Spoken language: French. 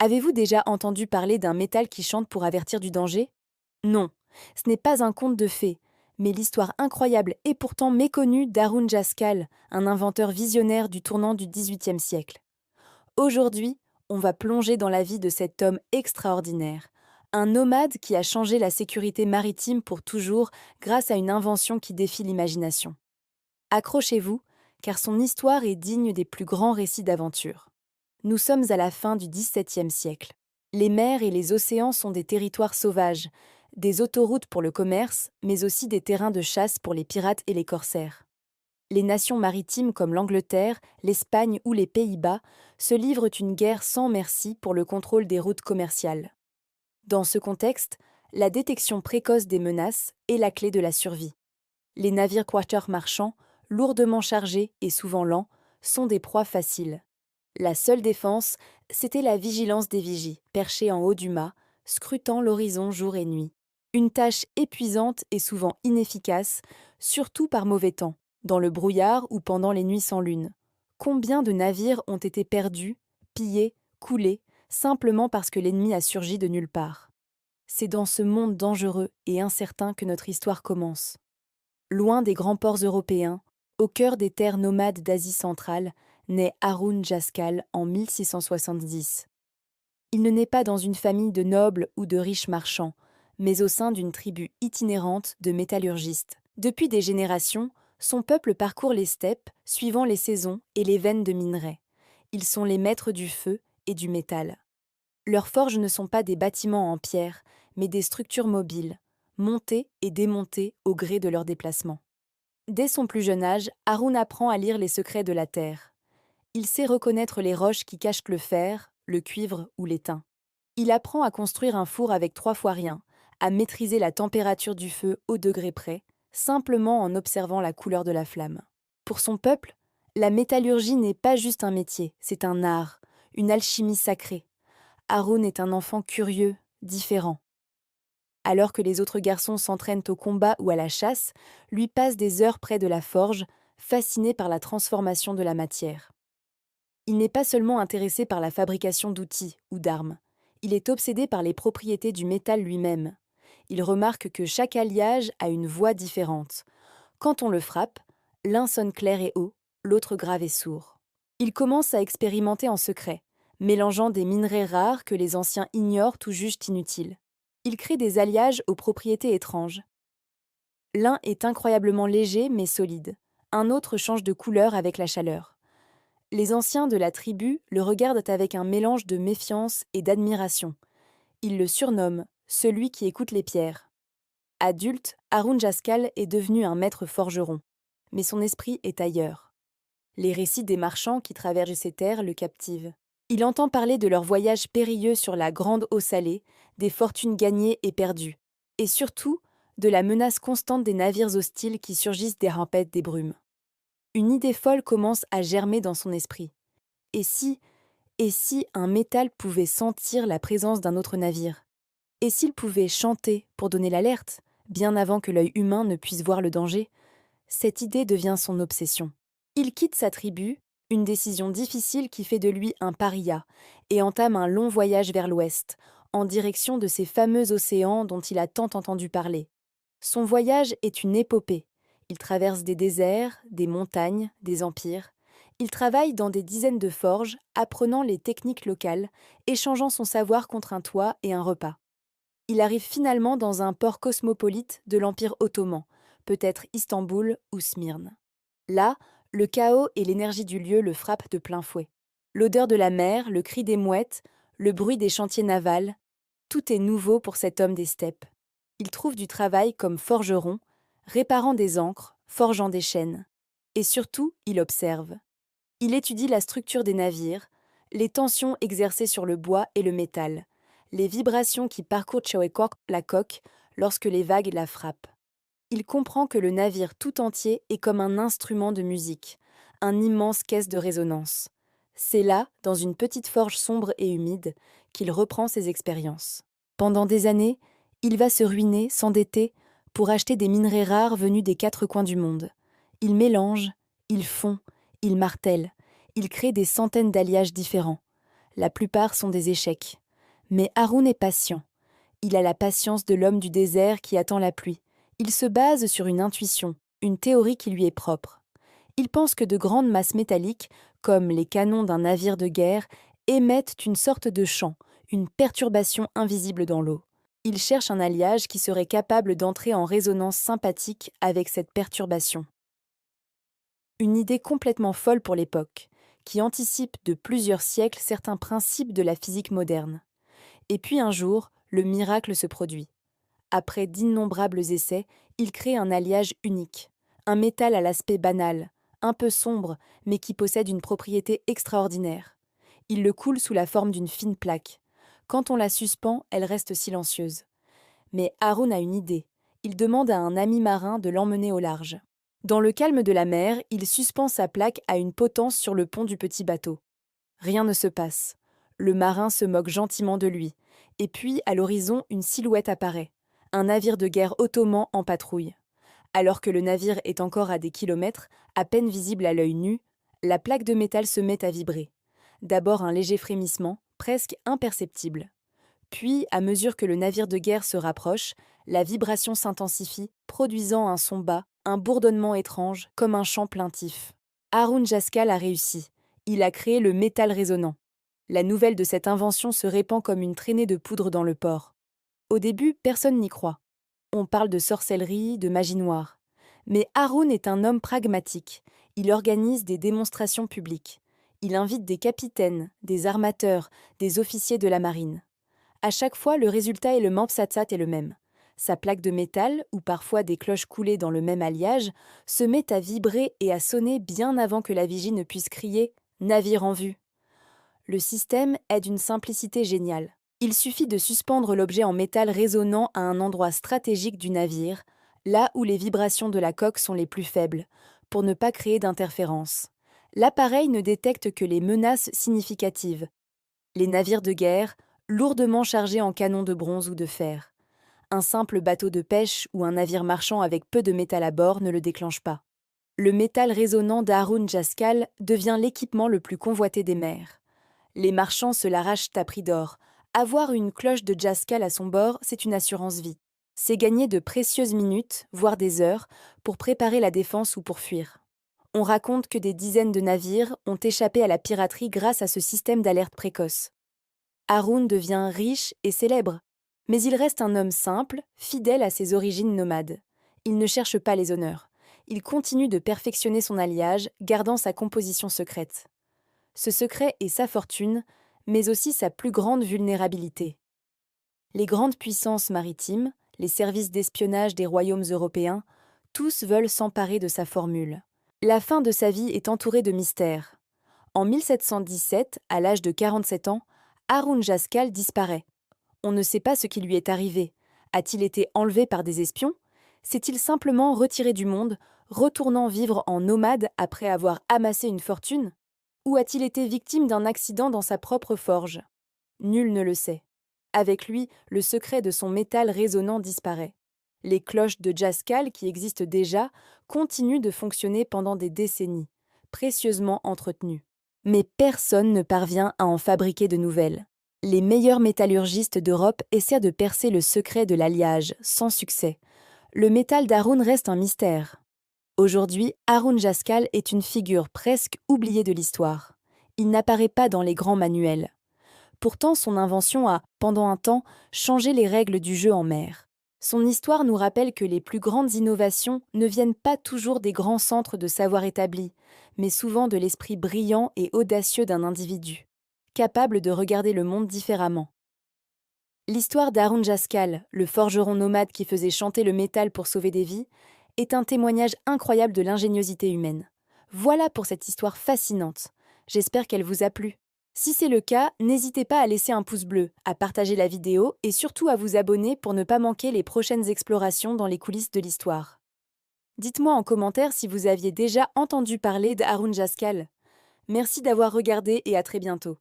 Avez-vous déjà entendu parler d'un métal qui chante pour avertir du danger? Non, ce n'est pas un conte de fées, mais l'histoire incroyable et pourtant méconnue d'Harun Jaskal, un inventeur visionnaire du tournant du XVIIIe siècle. Aujourd'hui, on va plonger dans la vie de cet homme extraordinaire, un nomade qui a changé la sécurité maritime pour toujours grâce à une invention qui défie l'imagination. Accrochez-vous, car son histoire est digne des plus grands récits d'aventure. Nous sommes à la fin du XVIIe siècle. Les mers et les océans sont des territoires sauvages, des autoroutes pour le commerce, mais aussi des terrains de chasse pour les pirates et les corsaires. Les nations maritimes comme l'Angleterre, l'Espagne ou les Pays-Bas se livrent une guerre sans merci pour le contrôle des routes commerciales. Dans ce contexte, la détection précoce des menaces est la clé de la survie. Les navires quarters marchands, lourdement chargés et souvent lents, sont des proies faciles. La seule défense, c'était la vigilance des vigies, perchés en haut du mât, scrutant l'horizon jour et nuit. Une tâche épuisante et souvent inefficace, surtout par mauvais temps, dans le brouillard ou pendant les nuits sans lune. Combien de navires ont été perdus, pillés, coulés, simplement parce que l'ennemi a surgi de nulle part? C'est dans ce monde dangereux et incertain que notre histoire commence. Loin des grands ports européens, au cœur des terres nomades d'Asie centrale, naît Harun Jaskal en 1670. Il ne naît pas dans une famille de nobles ou de riches marchands, mais au sein d'une tribu itinérante de métallurgistes. Depuis des générations, son peuple parcourt les steppes, suivant les saisons et les veines de minerais. Ils sont les maîtres du feu et du métal. Leurs forges ne sont pas des bâtiments en pierre, mais des structures mobiles, montées et démontées au gré de leurs déplacements. Dès son plus jeune âge, Harun apprend à lire les secrets de la terre. Il sait reconnaître les roches qui cachent le fer, le cuivre ou l'étain. Il apprend à construire un four avec 3 fois rien, à maîtriser la température du feu au degré près, simplement en observant la couleur de la flamme. Pour son peuple, la métallurgie n'est pas juste un métier, c'est un art, une alchimie sacrée. Harun est un enfant curieux, différent. Alors que les autres garçons s'entraînent au combat ou à la chasse, lui passe des heures près de la forge, fasciné par la transformation de la matière. Il n'est pas seulement intéressé par la fabrication d'outils ou d'armes, il est obsédé par les propriétés du métal lui-même. Il remarque que chaque alliage a une voix différente. Quand on le frappe, l'un sonne clair et haut, l'autre grave et sourd. Il commence à expérimenter en secret, mélangeant des minerais rares que les anciens ignorent ou jugent inutiles. Il crée des alliages aux propriétés étranges. L'un est incroyablement léger mais solide, un autre change de couleur avec la chaleur. Les anciens de la tribu le regardent avec un mélange de méfiance et d'admiration. Ils le surnomment « celui qui écoute les pierres ». Adulte, Harun Jaskal est devenu un maître forgeron, mais son esprit est ailleurs. Les récits des marchands qui traversent ces terres le captivent. Il entend parler de leurs voyages périlleux sur la grande eau salée, des fortunes gagnées et perdues, et surtout de la menace constante des navires hostiles qui surgissent des tempêtes des brumes. Une idée folle commence à germer dans son esprit. Et si un métal pouvait sentir la présence d'un autre navire? Et s'il pouvait chanter pour donner l'alerte, bien avant que l'œil humain ne puisse voir le danger? Cette idée devient son obsession. Il quitte sa tribu, une décision difficile qui fait de lui un paria, et entame un long voyage vers l'ouest, en direction de ces fameux océans dont il a tant entendu parler. Son voyage est une épopée. Il traverse des déserts, des montagnes, des empires. Il travaille dans des dizaines de forges, apprenant les techniques locales, échangeant son savoir contre un toit et un repas. Il arrive finalement dans un port cosmopolite de l'Empire ottoman, peut-être Istanbul ou Smyrne. Là, le chaos et l'énergie du lieu le frappent de plein fouet. L'odeur de la mer, le cri des mouettes, le bruit des chantiers navals, tout est nouveau pour cet homme des steppes. Il trouve du travail comme forgeron, réparant des ancres, forgeant des chaînes. Et surtout, il observe. Il étudie la structure des navires, les tensions exercées sur le bois et le métal, les vibrations qui parcourent la coque lorsque les vagues la frappent. Il comprend que le navire tout entier est comme un instrument de musique, un immense caisse de résonance. C'est là, dans une petite forge sombre et humide, qu'il reprend ses expériences. Pendant des années, il va se ruiner, s'endetter, pour acheter des minerais rares venus des 4 coins du monde. Il mélange, il fond, il martèle, il crée des centaines d'alliages différents. La plupart sont des échecs. Mais Haroun est patient. Il a la patience de l'homme du désert qui attend la pluie. Il se base sur une intuition, une théorie qui lui est propre. Il pense que de grandes masses métalliques, comme les canons d'un navire de guerre, émettent une sorte de chant, une perturbation invisible dans l'eau. Il cherche un alliage qui serait capable d'entrer en résonance sympathique avec cette perturbation. Une idée complètement folle pour l'époque, qui anticipe de plusieurs siècles certains principes de la physique moderne. Et puis un jour, le miracle se produit. Après d'innombrables essais, il crée un alliage unique, un métal à l'aspect banal, un peu sombre, mais qui possède une propriété extraordinaire. Il le coule sous la forme d'une fine plaque. Quand on la suspend, elle reste silencieuse. Mais Haroun a une idée. Il demande à un ami marin de l'emmener au large. Dans le calme de la mer, il suspend sa plaque à une potence sur le pont du petit bateau. Rien ne se passe. Le marin se moque gentiment de lui. Et puis, à l'horizon, une silhouette apparaît. Un navire de guerre ottoman en patrouille. Alors que le navire est encore à des kilomètres, à peine visible à l'œil nu, la plaque de métal se met à vibrer. D'abord un léger frémissement, presque imperceptible. Puis, à mesure que le navire de guerre se rapproche, la vibration s'intensifie, produisant un son bas, un bourdonnement étrange, comme un chant plaintif. Haroun Jaskal a réussi. Il a créé le métal résonnant. La nouvelle de cette invention se répand comme une traînée de poudre dans le port. Au début, personne n'y croit. On parle de sorcellerie, de magie noire. Mais Haroun est un homme pragmatique. Il organise des démonstrations publiques. Il invite des capitaines, des armateurs, des officiers de la marine. À chaque fois, le résultat et le Mampsatsat est le même. Sa plaque de métal, ou parfois des cloches coulées dans le même alliage, se met à vibrer et à sonner bien avant que la vigie ne puisse crier « Navire en vue ». Le système est d'une simplicité géniale. Il suffit de suspendre l'objet en métal résonnant à un endroit stratégique du navire, là où les vibrations de la coque sont les plus faibles, pour ne pas créer d'interférences. L'appareil ne détecte que les menaces significatives. Les navires de guerre, lourdement chargés en canons de bronze ou de fer. Un simple bateau de pêche ou un navire marchand avec peu de métal à bord ne le déclenche pas. Le métal résonnant d'Haroun Jaskal devient l'équipement le plus convoité des mers. Les marchands se l'arrachent à prix d'or. Avoir une cloche de Jaskal à son bord, c'est une assurance vie. C'est gagner de précieuses minutes, voire des heures, pour préparer la défense ou pour fuir. On raconte que des dizaines de navires ont échappé à la piraterie grâce à ce système d'alerte précoce. Haroun devient riche et célèbre, mais il reste un homme simple, fidèle à ses origines nomades. Il ne cherche pas les honneurs. Il continue de perfectionner son alliage, gardant sa composition secrète. Ce secret est sa fortune, mais aussi sa plus grande vulnérabilité. Les grandes puissances maritimes, les services d'espionnage des royaumes européens, tous veulent s'emparer de sa formule. La fin de sa vie est entourée de mystères. En 1717, à l'âge de 47 ans, Haroun Jaskal disparaît. On ne sait pas ce qui lui est arrivé. A-t-il été enlevé par des espions? S'est-il simplement retiré du monde, retournant vivre en nomade après avoir amassé une fortune? Ou a-t-il été victime d'un accident dans sa propre forge? Nul ne le sait. Avec lui, le secret de son métal résonnant disparaît. Les cloches de Jaskal, qui existent déjà, continuent de fonctionner pendant des décennies, précieusement entretenues. Mais personne ne parvient à en fabriquer de nouvelles. Les meilleurs métallurgistes d'Europe essaient de percer le secret de l'alliage, sans succès. Le métal d'Haroun reste un mystère. Aujourd'hui, Haroun Jaskal est une figure presque oubliée de l'histoire. Il n'apparaît pas dans les grands manuels. Pourtant, son invention a, pendant un temps, changé les règles du jeu en mer. Son histoire nous rappelle que les plus grandes innovations ne viennent pas toujours des grands centres de savoir établis, mais souvent de l'esprit brillant et audacieux d'un individu, capable de regarder le monde différemment. L'histoire d'Haroun Jaskal, le forgeron nomade qui faisait chanter le métal pour sauver des vies, est un témoignage incroyable de l'ingéniosité humaine. Voilà pour cette histoire fascinante. J'espère qu'elle vous a plu. Si c'est le cas, n'hésitez pas à laisser un pouce bleu, à partager la vidéo et surtout à vous abonner pour ne pas manquer les prochaines explorations dans les coulisses de l'histoire. Dites-moi en commentaire si vous aviez déjà entendu parler d'Haroun Jaskal. Merci d'avoir regardé et à très bientôt.